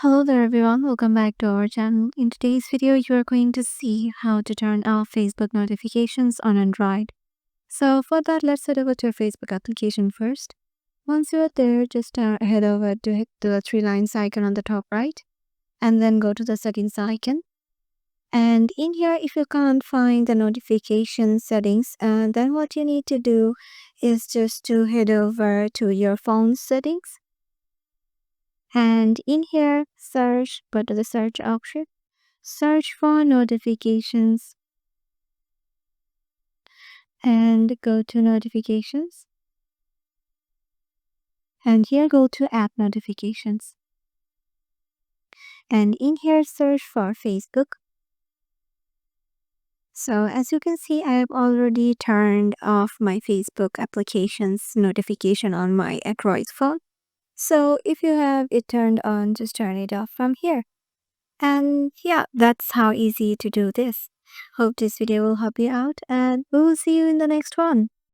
Hello there everyone, welcome back to our channel. In today's video, you are going to see how to turn off Facebook notifications on Android. So for that, let's head over to your Facebook application first. Once you are there, just head over to hit the three lines icon on the top right and then go to the settings icon. And in here, if you can't find the notification settings, then what you need to do is just to head over to your phone settings. And in here, go to the search option, search for notifications and go to notifications. And here go to app notifications. And in here, search for Facebook. So as you can see, I have already turned off my Facebook applications notification on my Android phone. So if you have it turned on, just turn it off from here. And yeah, that's how easy to do this. Hope this video will help you out and we'll see you in the next one.